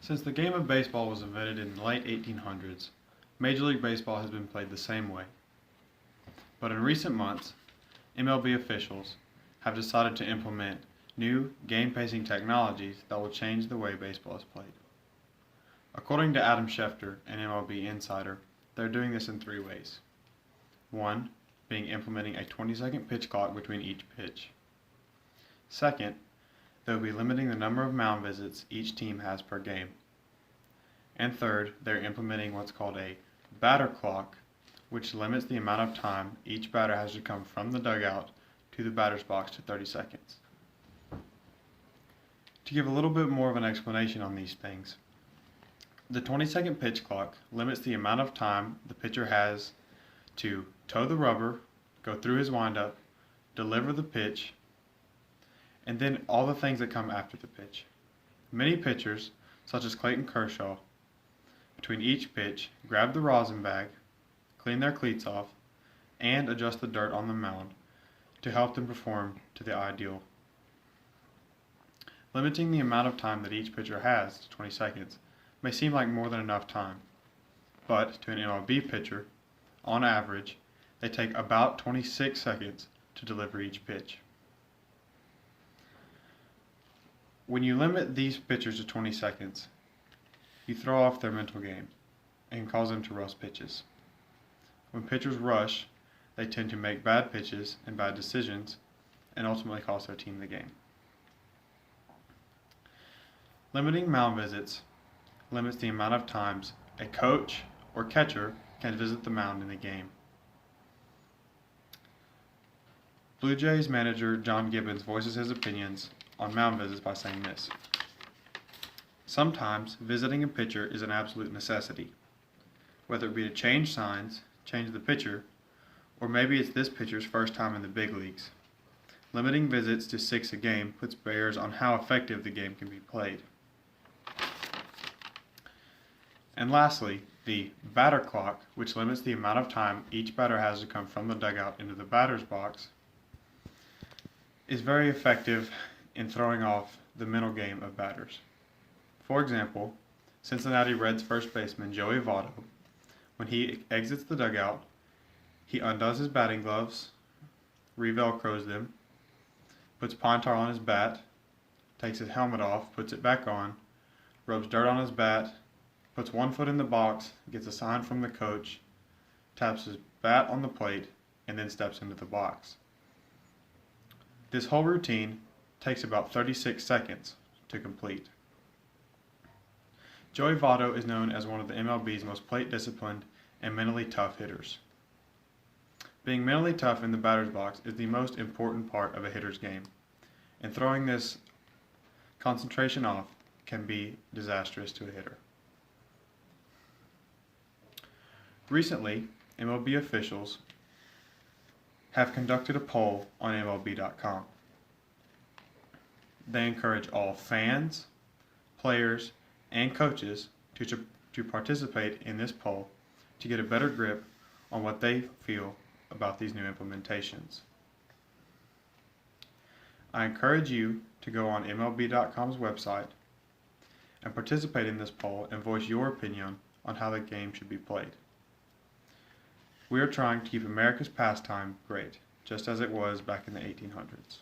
Since the game of baseball was invented in the late 1800s, Major League Baseball has been played the same way. But in recent months, MLB officials have decided to implement new game-pacing technologies that will change the way baseball is played. According to Adam Schefter, an MLB insider, they're doing this in three ways. One, being implementing a 20-second pitch clock between each pitch. Second, they'll be limiting the number of mound visits each team has per game. And third, they're implementing what's called a batter clock, which limits the amount of time each batter has to come from the dugout to the batter's box to 30 seconds. To give a little bit more of an explanation on these things, the 20-second pitch clock limits the amount of time the pitcher has to toe the rubber, go through his windup, deliver the pitch, and then all the things that come after the pitch. Many pitchers, such as Clayton Kershaw, between each pitch, grab the rosin bag, clean their cleats off, and adjust the dirt on the mound to help them perform to the ideal. Limiting the amount of time that each pitcher has to 20 seconds may seem like more than enough time, but to an MLB pitcher, on average, they take about 26 seconds to deliver each pitch. When you limit these pitchers to 20 seconds, you throw off their mental game and cause them to rush pitches. When pitchers rush, they tend to make bad pitches and bad decisions and ultimately cost their team the game. Limiting mound visits limits the amount of times a coach or catcher can visit the mound in a game. Blue Jays manager John Gibbons voices his opinions on mound visits by saying this: "Sometimes visiting a pitcher is an absolute necessity, whether it be to change signs, change the pitcher, or maybe it's this pitcher's first time in the big leagues. Limiting visits to 6 a game puts barriers on how effective the game can be played." And lastly, the batter clock, which limits the amount of time each batter has to come from the dugout into the batter's box, is very effective in throwing off the mental game of batters. For example, Cincinnati Reds first baseman Joey Votto, when he exits the dugout, he undoes his batting gloves, re-velcros them, puts pine tar on his bat, takes his helmet off, puts it back on, rubs dirt on his bat, puts one foot in the box, gets a sign from the coach, taps his bat on the plate, and then steps into the box. This whole routine takes about 36 seconds to complete. Joey Votto is known as one of the MLB's most plate disciplined and mentally tough hitters. Being mentally tough in the batter's box is the most important part of a hitter's game, and throwing this concentration off can be disastrous to a hitter. Recently, MLB officials have conducted a poll on MLB.com. They encourage all fans, players, and coaches to participate in this poll to get a better grip on what they feel about these new implementations. I encourage you to go on MLB.com's website and participate in this poll and voice your opinion on how the game should be played. We are trying to keep America's pastime great, just as it was back in the 1800s.